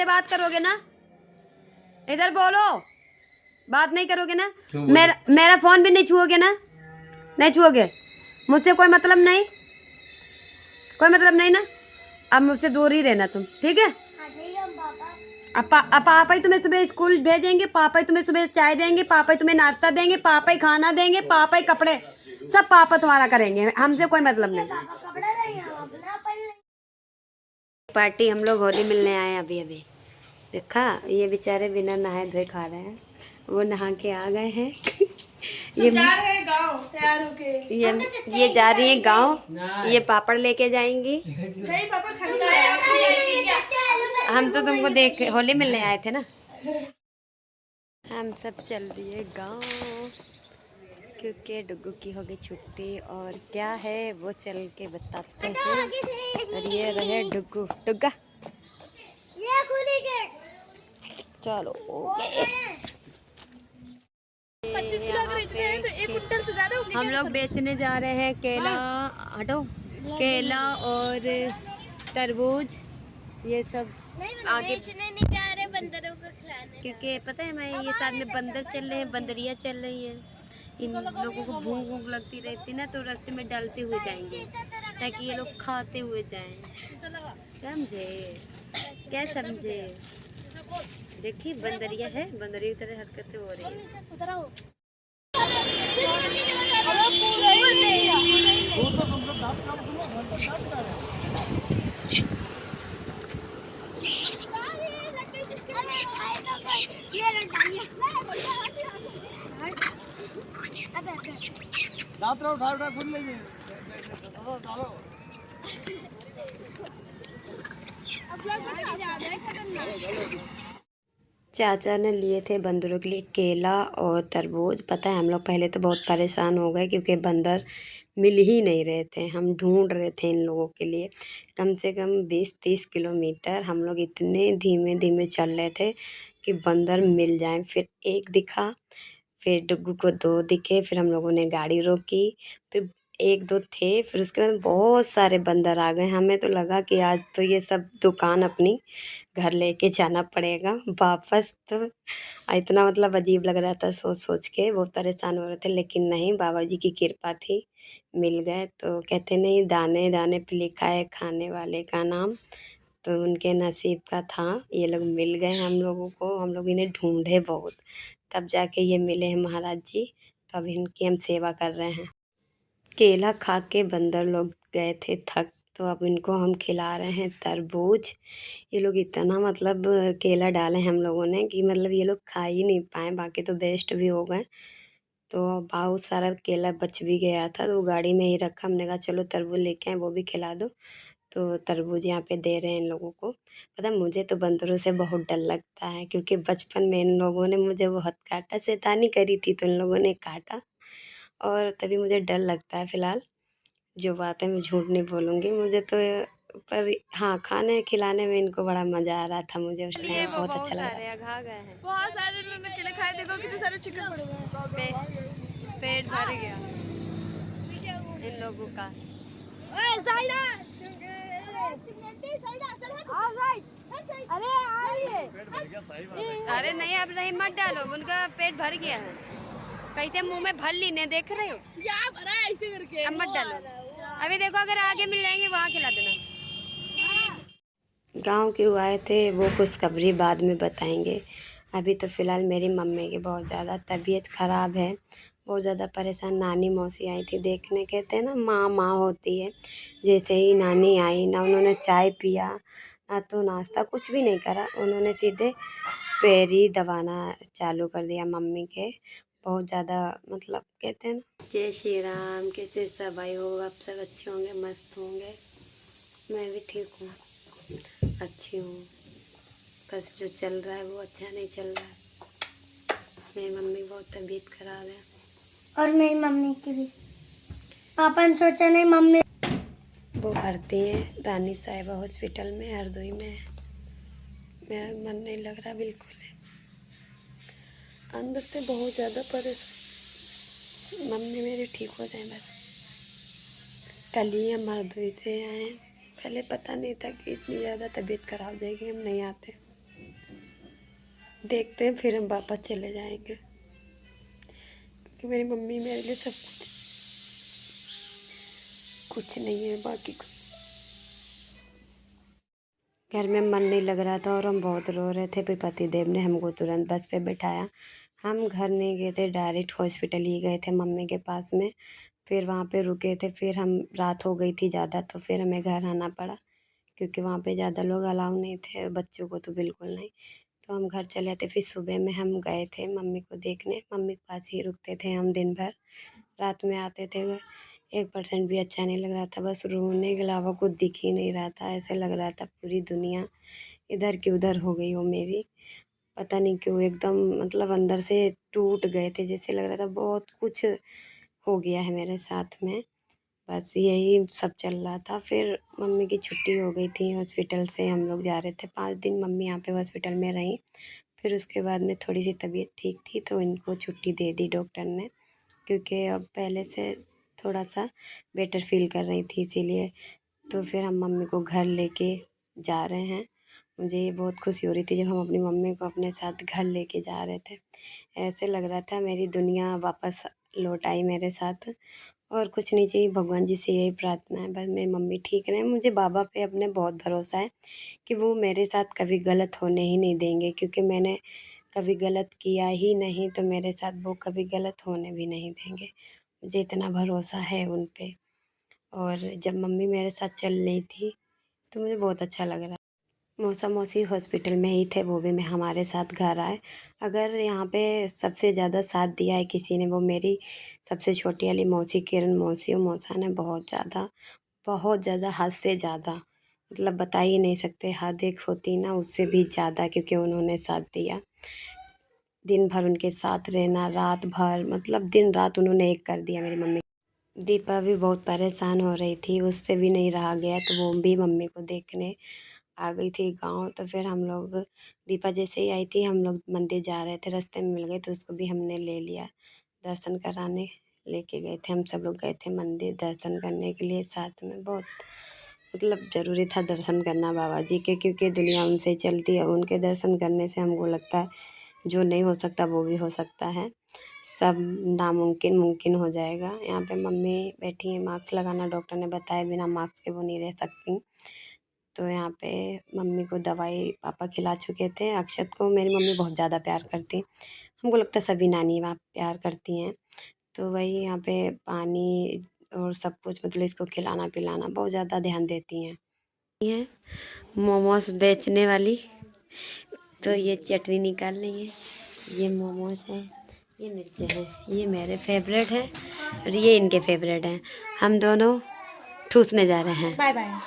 से बात करोगे ना? इधर बोलो, बात नहीं करोगे ना? मेरा फोन भी नहीं छुओगे ना? नहीं छुओगे? मुझसे कोई मतलब नहीं, कोई मतलब नहीं ना? अब मुझसे दूर ही रहना तुम, ठीक है? अब पापा ही तुम्हें सुबह स्कूल भेजेंगे, पापा ही तुम्हें सुबह चाय देंगे, पापा ही तुम्हें नाश्ता देंगे, पापा ही खाना देंगे, पापा ही कपड़े, सब पापा तुम्हारा करेंगे, हमसे कोई मतलब नहीं। पार्टी हम लोग होली मिलने आए अभी अभी। देखा, ये बेचारे बिना नहाए धोए खा रहे हैं, वो नहा के आ गए हैं। ये जा रहे हैं गाँव तैयार होके। ये जा रही है गाँव, ये पापड़ लेके जाएंगी। नहीं पापा ठंडा है, हम तो तुमको देख होली मिलने आए थे ना। हम सब चल दिए गाँव क्योंकि डुग्गू की होगी छुट्टी, और क्या है वो चल के बताते हैं। और ये रहे डुग्गू, डुग्गा ये खुली गेट। चलो हम लोग बेचने जा रहे हैं केला, हटो, केला और तरबूज, ये सब आगे बेचने नहीं जा रहे, बंदरों को खिलाने, क्योंकि पता है मैं ये साथ में बंदर चल रहे हैं, बंदरिया चल रही है, इन लोगों को भूख भूख लगती रहती ना, तो रास्ते में डालते हुए जाएंगे ताकि ये लोग खाते हुए जाएं। समझे? क्या समझे? देखिए बंदरिया है, बंदरिया की तरह हरकतें हो रही है। चाचा ने लिए थे बंदरों के लिए केला और तरबूज। पता है हम लोग पहले तो बहुत परेशान हो गए क्योंकि बंदर मिल ही नहीं रहे थे। हम ढूंढ रहे थे इन लोगों के लिए, कम से कम 20-30 किलोमीटर हम लोग इतने धीमे धीमे चल रहे थे कि बंदर मिल जाए। फिर एक दिखा, फिर डुग्गू को 2 दिखे, फिर हम लोगों ने गाड़ी रोकी, फिर 1-2 थे, फिर उसके बाद बहुत सारे बंदर आ गए। हमें तो लगा कि आज तो ये सब दुकान अपनी घर लेके जाना पड़ेगा वापस। तो इतना मतलब अजीब लग रहा था, सोच सोच के बहुत परेशान हो रहे थे, लेकिन नहीं, बाबा जी की कृपा थी, मिल गए। तो कहते नहीं, दाने दाने पे लिखा है खाने वाले का नाम, तो उनके नसीब का था, ये लोग मिल गए हम लोगों को। हम लोग इन्हें ढूंढे बहुत, तब जाके ये मिले हैं महाराज जी, तो अब इनकी हम सेवा कर रहे हैं। केला खा के बंदर लोग गए थे थक, तो अब इनको हम खिला रहे हैं तरबूज। ये लोग इतना मतलब केला डाले हम लोगों ने कि मतलब ये लोग खा ही नहीं पाए, बाकी तो वेस्ट भी हो गए। तो बहुत सारा केला बच भी गया था, तो वो गाड़ी में ही रखा, हमने कहा चलो तरबूज लेके आए, वो भी खिला दो। तो तरबूज यहाँ पे दे रहे हैं इन लोगों को। पता है मुझे तो बंदरों से बहुत डर लगता है, क्योंकि बचपन में इन लोगों ने मुझे बहुत काटा, शैतानी करी थी तो इन लोगों ने काटा, और तभी मुझे डर लगता है। फ़िलहाल जो बात है मैं झूठ नहीं बोलूँगी, मुझे तो, पर हाँ, खाने खिलाने में इनको बड़ा मज़ा आ रहा था, मुझे उस टाइम बहुत अच्छा लग रहा था। खा गए हैं बहुत सारे, इन्होंने केले खाए, देखो कितने सारे चिकन पड़े हुए हैं, पेट भर गया इन लोगों का। अरे नहीं, अब नहीं मत डालो, उनका पेट भर गया है, कैसे मुंह में भर ली, ने देख रहे हो क्या भरा है ऐसे करके। अब मत डालो, अभी देखो अगर आगे मिल जाएंगे वहाँ खिला देना। गांव के आए थे, वो खुशखबरी बाद में बताएंगे। अभी तो फ़िलहाल मेरी मम्मी की बहुत ज़्यादा तबीयत ख़राब है, बहुत ज़्यादा परेशान। नानी मौसी आई थी देखने, कहते हैं ना माँ माँ होती है, जैसे ही नानी आई ना, उन्होंने चाय पिया ना तो नाश्ता, कुछ भी नहीं करा, उन्होंने सीधे पैर ही दबाना चालू कर दिया मम्मी के। बहुत ज़्यादा मतलब कहते हैं ना। जय श्री राम, कैसे सब भाई हो आप? सब अच्छे होंगे, मस्त होंगे। मैं भी ठीक हूँ, अच्छी हूँ, बस जो चल रहा है वो अच्छा नहीं चल रहा है। मेरी मम्मी बहुत तबीयत खराब है, और मेरी मम्मी की भी। पापा ने सोचा नहीं मम्मी वो भर्ती है रानी साहिबा हॉस्पिटल में, हरदोई में है। मेरा मन नहीं लग रहा बिल्कुल है, अंदर से बहुत ज़्यादा परेशान। मम्मी मेरी ठीक हो जाए बस। कल ही हम हरदोई से आए, पहले पता नहीं था कि इतनी ज़्यादा तबीयत खराब हो जाएगी, हम नहीं आते। देखते हैं फिर हम वापस चले जाएंगे, क्योंकि मेरी मम्मी मेरे लिए सब कुछ नहीं है बाकी कुछ। घर में मन नहीं लग रहा था और हम बहुत रो रहे थे, फिर पतिदेव ने हमको तुरंत बस पे बिठाया। हम घर नहीं गए थे, डायरेक्ट हॉस्पिटल ही गए थे मम्मी के पास में। फिर वहाँ पे रुके थे, फिर हम रात हो गई थी ज़्यादा, तो फिर हमें घर आना पड़ा, क्योंकि वहाँ पे ज़्यादा लोग अलाउ नहीं थे, बच्चों को तो बिल्कुल नहीं। तो हम घर चले थे। फिर सुबह में हम गए थे मम्मी को देखने, मम्मी के पास ही रुकते थे हम दिन भर, रात में आते थे। 1% भी अच्छा नहीं लग रहा था, बस रोने के अलावा कुछ दिख ही नहीं रहा था। ऐसे लग रहा था पूरी दुनिया इधर की उधर हो गई हो मेरी, पता नहीं क्यों एकदम मतलब अंदर से टूट गए थे, जैसे लग रहा था बहुत कुछ हो गया है मेरे साथ में। बस यही सब चल रहा था। फिर मम्मी की छुट्टी हो गई थी हॉस्पिटल से, हम लोग जा रहे थे। 5 दिन मम्मी यहाँ पे हॉस्पिटल में रहीं। फिर उसके बाद में थोड़ी सी तबीयत ठीक थी, तो इनको छुट्टी दे दी डॉक्टर ने, क्योंकि अब पहले से थोड़ा सा बेटर फील कर रही थी, इसीलिए। तो फिर हम मम्मी को घर लेके जा रहे हैं। मुझे ये बहुत खुशी हो रही थी जब हम अपनी मम्मी को अपने साथ घर लेके जा रहे थे। ऐसे लग रहा था मेरी दुनिया वापस लौट आई मेरे साथ, और कुछ नहीं चाहिए। भगवान जी से यही प्रार्थना है, बस मेरी मम्मी ठीक रहे। मुझे बाबा पे अपने बहुत भरोसा है कि वो मेरे साथ कभी गलत होने ही नहीं देंगे, क्योंकि मैंने कभी गलत किया ही नहीं, तो मेरे साथ वो कभी गलत होने भी नहीं देंगे। मुझे इतना भरोसा है उन पे। और जब मम्मी मेरे साथ चल रही थी तो मुझे बहुत अच्छा लग रहा। मौसा मौसी हॉस्पिटल में ही थे, वो भी मैं हमारे साथ घर आए। अगर यहाँ पे सबसे ज़्यादा साथ दिया है किसी ने, वो मेरी सबसे छोटी वाली मौसी किरण मौसी और मौसा ने बहुत ज़्यादा, हद से ज़्यादा, मतलब बता ही नहीं सकते। हद एक होती ना, उससे भी ज़्यादा, क्योंकि उन्होंने साथ दिया। दिन भर उनके साथ रहना, रात भर, मतलब दिन रात उन्होंने एक कर दिया मेरी मम्मी। दीपा भी बहुत परेशान हो रही थी, उससे भी नहीं रहा गया, तो वो भी मम्मी को देखने आ गई थी गांव। तो फिर हम लोग, दीपा जैसे ही आई थी, हम लोग मंदिर जा रहे थे, रास्ते में मिल गए, तो उसको भी हमने ले लिया, दर्शन कराने लेके गए थे। हम सब लोग गए थे मंदिर दर्शन करने के लिए साथ में। बहुत मतलब ज़रूरी था दर्शन करना बाबा जी के, क्योंकि दुनिया उनसे चलती है। उनके दर्शन करने से हमको लगता है जो नहीं हो सकता वो भी हो सकता है, सब नामुमकिन मुमकिन हो जाएगा। यहाँ पे मम्मी बैठी हैं, मास्क लगाना डॉक्टर ने बताया, बिना मास्क के वो नहीं रह सकती। तो यहाँ पे मम्मी को दवाई पापा खिला चुके थे। अक्षत को मेरी मम्मी बहुत ज़्यादा प्यार करती, हमको लगता है सभी नानी माँ प्यार करती हैं। तो वही यहाँ पे पानी और सब कुछ, मतलब इसको खिलाना पिलाना बहुत ज़्यादा ध्यान देती हैं। ये मोमोज बेचने वाली, तो ये चटनी निकाल रही है, ये मोमोज है, ये मिर्चें हैं, ये मेरे फेवरेट है और ये इनके फेवरेट हैं। हम दोनों ठूसने जा रहे हैं। Bye bye.